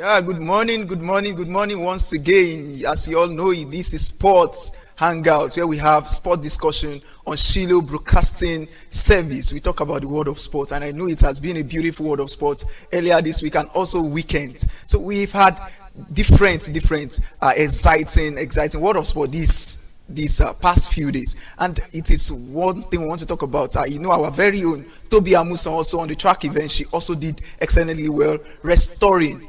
Yeah, good morning once again. As you all know, this is Sports Hangout, where we have sport discussion on Shiloh Broadcasting Service. We talk about the world of sports, and I know it has been a beautiful world of sports earlier this week and also weekend. So we've had different, exciting world of sport these past few days, and it is one thing we want to talk about. Our very own Toby Amusan, also on the track event, she also did excellently well,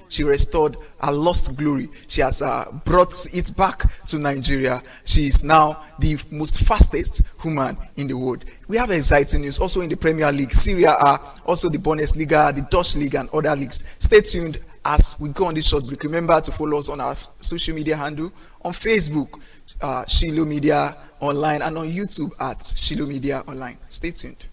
she restored her lost glory. She has brought it back to Nigeria. She is now the most fastest woman in the world. We have exciting news also in the Premier League, Serie A, also the Bundesliga, the Dutch League, and other leagues. Stay tuned as we go on this short break. Remember to follow us on our social media handle on Facebook, Shiloh Media Online, and on YouTube at Shiloh Media Online. Stay tuned.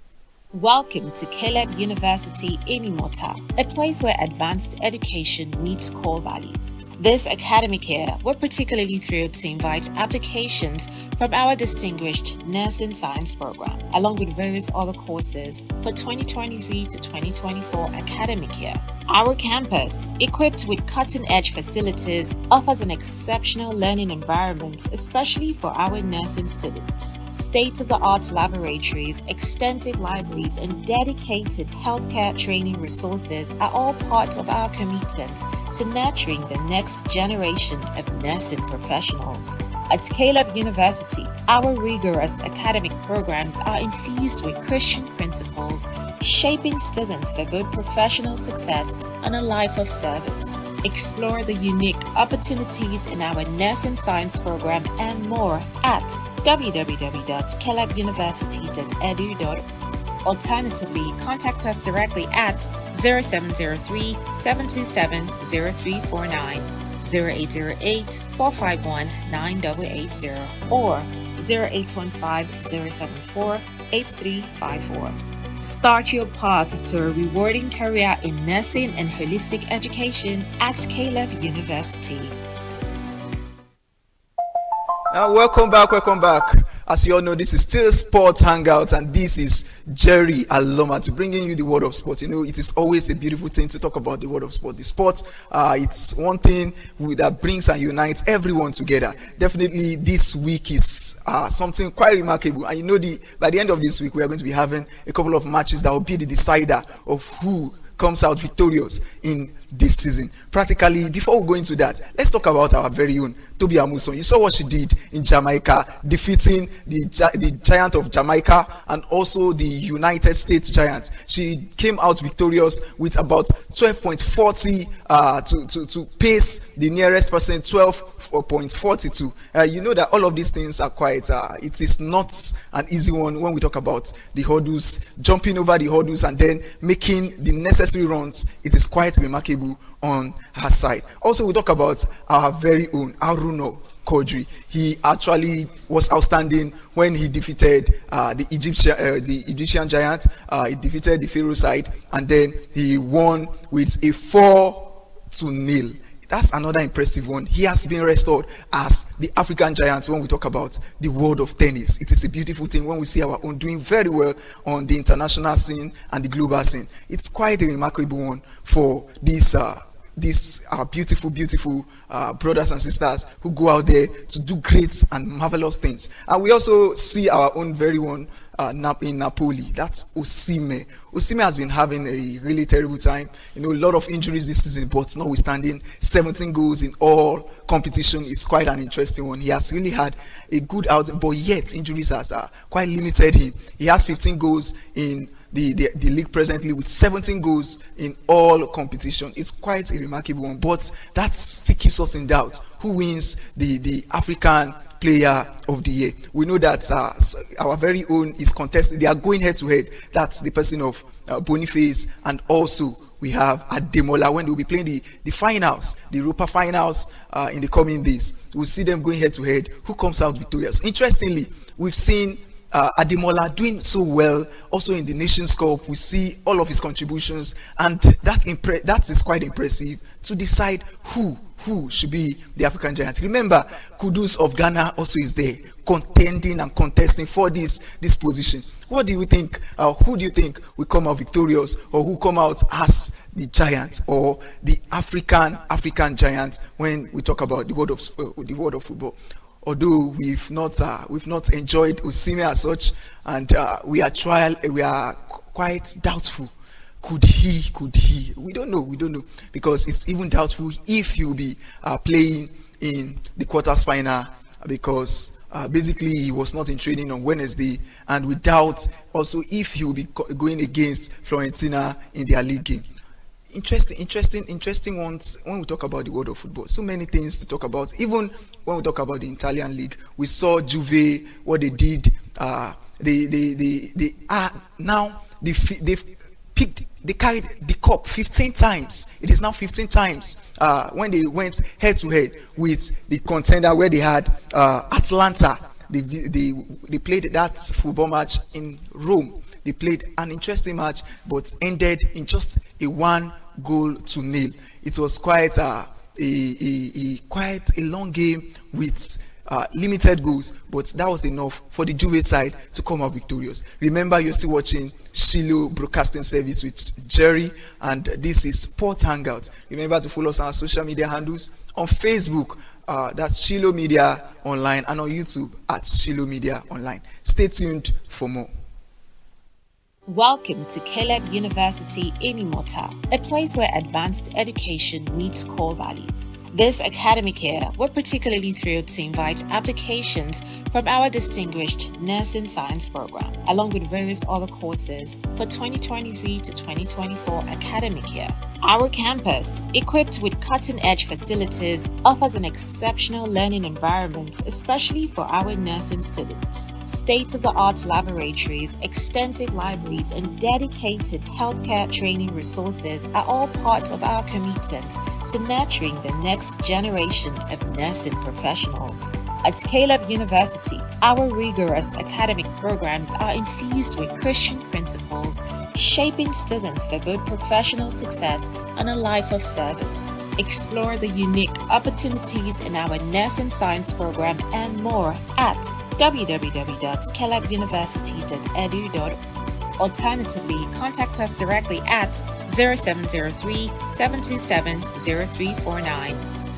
Welcome to Caleb University in Imota, a place where advanced education meets core values. This academic year, we're particularly thrilled to invite applications from our distinguished nursing science program, along with various other courses for 2023 to 2024 academic year. Our campus, equipped with cutting-edge facilities, offers an exceptional learning environment, especially for our nursing students. State-of-the-art laboratories, extensive libraries, and dedicated healthcare training resources are all part of our commitment to nurturing the next generation of nursing professionals. At Caleb University, our rigorous academic programs are infused with Christian principles, shaping students for both professional success and a life of service. Explore the unique opportunities in our nursing science program and more at www.calebuniversity.edu.org. Alternatively, contact us directly at 0703 727 0349, 0808 451 9880, or 0815 074 8354. Start your path to a rewarding career in nursing and holistic education at Caleb University. Welcome back. As you all know, this is still Sports Hangout, and this is Jerry Alomatu bringing you the world of sport. It is always a beautiful thing to talk about the world of sport. The sport, it's one thing that brings and unites everyone together. Definitely, this week is something quite remarkable. And by the end of this week, we are going to be having a couple of matches that will be the decider of who comes out victorious in this season. Practically, before we go into that, let's talk about our very own Toby Amusan. You saw what she did in Jamaica, defeating the giant of Jamaica and also the United States giant. She came out victorious with about 12.40 to pace the nearest person, 12.42. You know that all of these things are quite, it is not an easy one when we talk about the hurdles, jumping over the hurdles and then making the necessary runs. It is quite remarkable on her side. Also, we talk about our very own Aruno Kodri. He actually was outstanding when he defeated the Egyptian giant. He defeated the Pharaoh side, and then he won with a 4-0. That's another impressive one. He has been restored as the African giant when we talk about the world of tennis. It is a beautiful thing when we see our own doing very well on the international scene and the global scene. It's quite a remarkable one for these beautiful brothers and sisters who go out there to do great and marvelous things. And we also see our own very one in Napoli. That's Osimhen. Osimhen has been having a really terrible time. A lot of injuries this season, but notwithstanding, 17 goals in all competition is quite an interesting one. He has really had a good outing, but yet injuries has quite limited him. He has 15 goals in the league presently with 17 goals in all competition. It's quite a remarkable one, but that still keeps us in doubt. Who wins the African Player of the Year? We know that our very own is contested. They are going head to head. That's the person of Boniface, and also we have Ademola when they'll be playing the finals, the Europa finals in the coming days. We'll see them going head to head. Who comes out victorious? Interestingly, we've seen Ademola doing so well also in the Nations Cup. We see all of his contributions, and that is quite impressive to decide who should be the African giant. Remember, Kudus of Ghana also is there contending and contesting for this position. What do you think? Who do you think will come out victorious, or who come out as the giant or the African giant when we talk about the world of football? Although we've not enjoyed Osimhen as such, and we are quite doubtful. Could he? We don't know, because it's even doubtful if he will be playing in the quarters final, because basically he was not in training on Wednesday, and we doubt also if he will be going against Fiorentina in their league game. Interesting ones when we talk about the world of football. So many things to talk about. Even when we talk about the Italian league, we saw Juve, what they did. They carried the cup 15 times. It is now 15 times when they went head to head with the contender where they had Atlanta. They played that football match in Rome. They played an interesting match, but ended in just a 1-0. It was quite a long game with limited goals, but that was enough for the Juve side to come out victorious. Remember, you're still watching Shiloh Broadcasting Service with Jerry, and this is Sport Hangout. Remember to follow us on our social media handles on Facebook, that's Shiloh Media Online, and on YouTube at Shiloh Media Online. Stay tuned for more. Welcome to Caleb University in Imota, a place where advanced education meets core values. This academic year, we're particularly thrilled to invite applications from our distinguished nursing science program, along with various other courses for 2023 to 2024 academic year. Our campus, equipped with cutting-edge facilities, offers an exceptional learning environment, especially for our nursing students. State-of-the-art laboratories, extensive libraries, and dedicated healthcare training resources are all part of our commitment to nurturing the next generation of nursing professionals. At Caleb University, our rigorous academic programs are infused with Christian principles, shaping students for both professional success and a life of service. Explore the unique opportunities in our nursing science program and more at www.calebuniversity.edu.org. Alternatively, contact us directly at 0703 727 0349,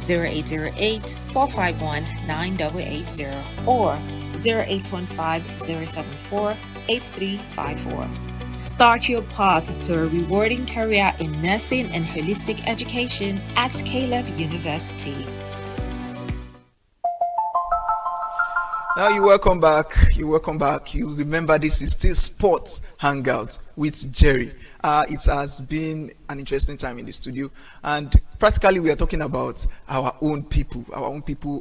0808 451 9880, or 0815 074 8354. Start your path to a rewarding career in nursing and holistic education at Caleb University. Now you're welcome back. You remember, this is still Sports Hangout with Jerry. It has been an interesting time in the studio, and practically we are talking about our own people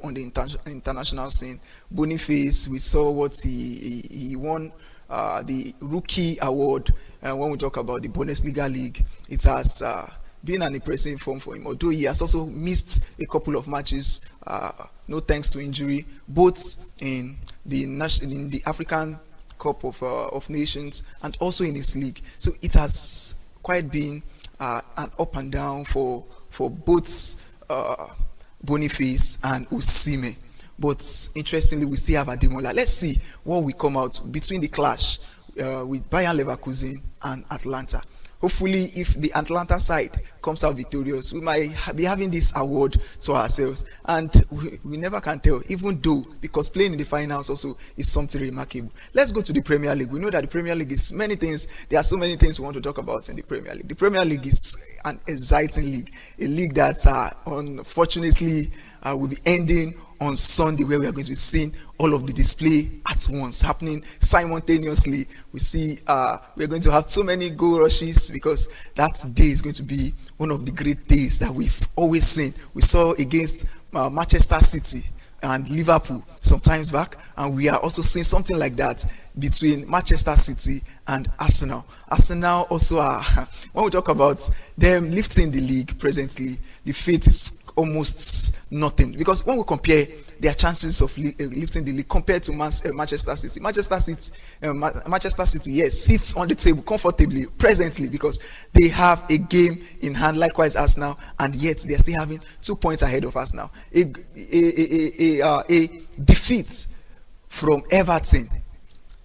on the international scene. Boniface, we saw what he won the rookie award. When we talk about the Bundesliga league, it has been an impressive form for him, although he has also missed a couple of matches, no thanks to injury, both in the African Cup of Nations and also in his league. So it has quite been an up and down for both Boniface and Osimhen. But interestingly, we still have Ademola. Let's see what will come out between the clash with Bayer Leverkusen and Atlanta. Hopefully, if the Atlanta side comes out victorious, we might be having this award to ourselves. And we never can tell, even though, because playing in the finals also is something remarkable. Let's go to the Premier League. We know that the Premier League is many things. There are so many things we want to talk about in the Premier League. The Premier League is an exciting league, a league that unfortunately will be ending on Sunday, where we are going to be seeing all of the display at once happening simultaneously. We see we are going to have so many goal rushes, because that day is going to be one of the great days that we've always seen. We saw against Manchester City and Liverpool some times back, and we are also seeing something like that between Manchester City and Arsenal. Arsenal also are, when we talk about them lifting the league presently, the fate is almost nothing, because when we compare their chances of lifting the league compared to Manchester City. Manchester City, yes, sits on the table comfortably presently because they have a game in hand. Likewise, Arsenal, and yet they are still having 2 points ahead of Arsenal. A defeat from Everton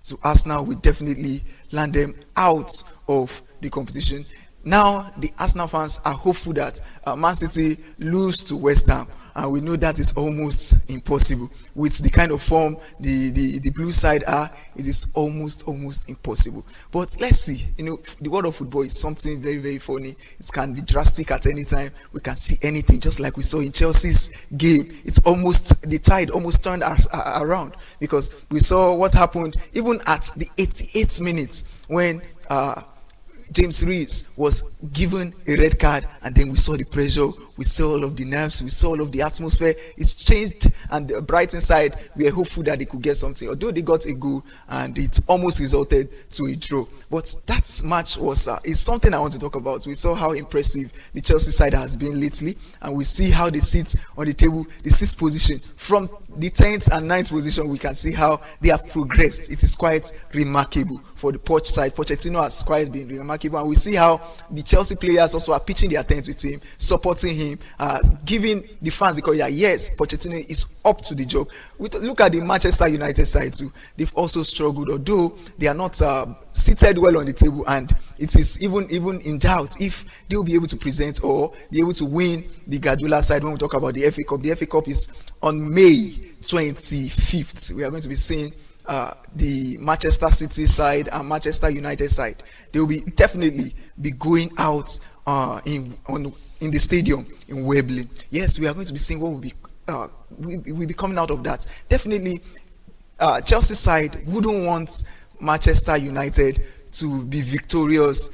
to Arsenal will definitely land them out of the competition. Now the Arsenal fans are hopeful that Man City lose to West Ham, and we know that is almost impossible with the kind of form the blue side are. It is almost impossible. But let's see. The world of football is something very, very funny. It can be drastic at any time. We can see anything, just like we saw in Chelsea's game. The tide almost turned around, because we saw what happened even at the 88th minute when James Reeves was given a red card, and then we saw the pressure, we saw all of the nerves, we saw all of the atmosphere. It's changed, and the Brighton side, we are hopeful that they could get something, although they got a goal and it almost resulted to a draw. But that match is something I want to talk about. We saw how impressive the Chelsea side has been lately, and we see how they sit on the table, the 6th position. From the 10th and 9th position, we can see how they have progressed. It is quite remarkable for the Poch side. Pochettino has quite been remarkable, and we see how the Chelsea players also are pitching their tents with him, supporting him, giving the fans the call. Yes, Pochettino is up to the job. We look at the Manchester United side too. They've also struggled, although they are not seated well on the table, and it is even in doubt if they will be able to present or be able to win the Guardiola side. When we talk about the FA Cup, the FA Cup is on May 25th. We are going to be seeing the Manchester City side and Manchester United side. They will definitely be going out in the stadium in Wembley. Yes, we are going to be seeing what will be coming out of that. Definitely, Chelsea side wouldn't want Manchester United to be victorious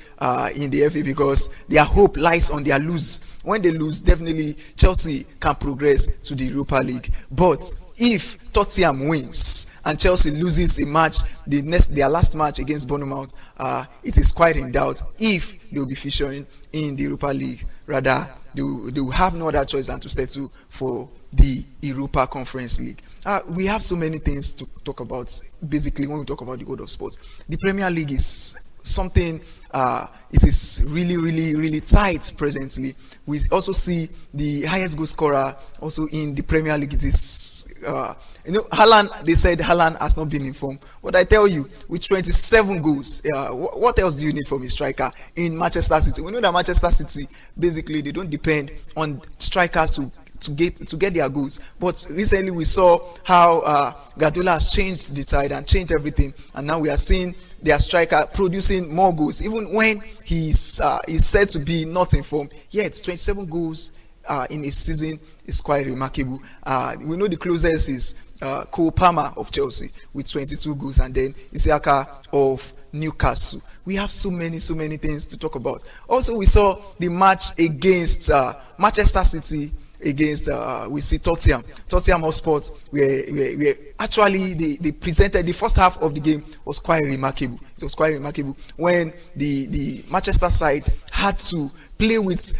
in the FA, because their hope lies on their lose. When they lose, definitely Chelsea can progress to the Europa League. But if Tottenham wins and Chelsea loses a match, their last match against Bournemouth, it is quite in doubt if they will be featuring in the Europa League. Rather, they will have no other choice than to settle for the Europa Conference League. We have so many things to talk about. Basically, when we talk about the world of sports, the Premier League is something. It is really tight presently. We also see the highest goal scorer also in the Premier League. It is Haaland. They said Haaland has not been informed, but I tell you, with 27 goals, what else do you need from a striker in Manchester City? We know that Manchester City, basically, they don't depend on strikers to get their goals. But recently we saw how Guardiola has changed the tide and changed everything, and now we are seeing their striker producing more goals, even when he's said to be not informed. Yet 27 goals in a season is quite remarkable. We know the closest is Cole Palmer of Chelsea with 22 goals, and then Isiaka of Newcastle. We have so many things to talk about. Also, we saw the match against Manchester City against we see Tottenham Hotspur, where actually they presented the first half of the game was quite remarkable. It was quite remarkable when the Manchester side had to play with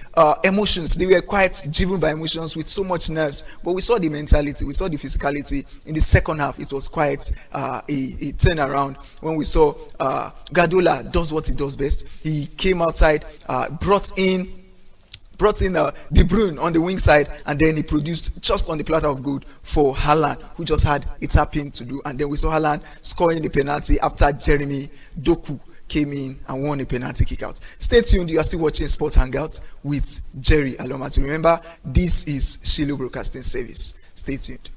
emotions. They were quite driven by emotions with so much nerves, but we saw the mentality, we saw the physicality in the second half. It was quite a turnaround when we saw Guardiola does what he does best. He came outside, brought in De Bruyne on the wing side, and then he produced just on the platter of gold for Haaland, who just had a tap-in to do. And then we saw Haaland scoring the penalty after Jeremy Doku came in and won a penalty kick out. Stay tuned. You are still watching Sports Hangout with Jerry Alomatu. Remember, this is Shiloh Broadcasting Service. Stay tuned.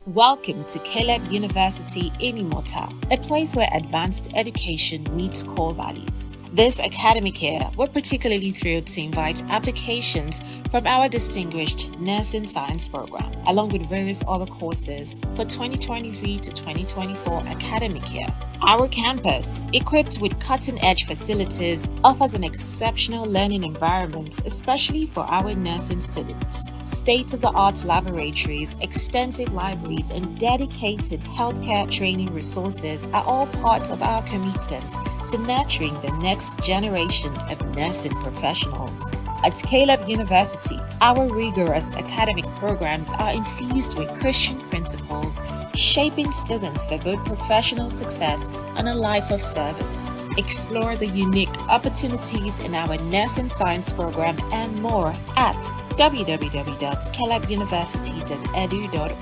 Welcome to Caleb University in Imota, a place where advanced education meets core values. This academic year, we're particularly thrilled to invite applications from our distinguished nursing science program, along with various other courses for 2023 to 2024 academic year. Our campus, equipped with cutting-edge facilities, offers an exceptional learning environment, especially for our nursing students. State-of-the-art laboratories, extensive libraries, and dedicated healthcare training resources are all part of our commitment to nurturing the next generation of nursing professionals. At Caleb University, our rigorous academic programs are infused with Christian principles, shaping students for both professional success and a life of service. Explore the unique opportunities in our nursing science program and more at www.calebuniversity.edu.org.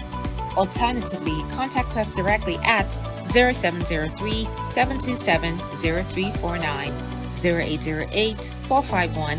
Alternatively, contact us directly at 0703 727 0349, 0808 451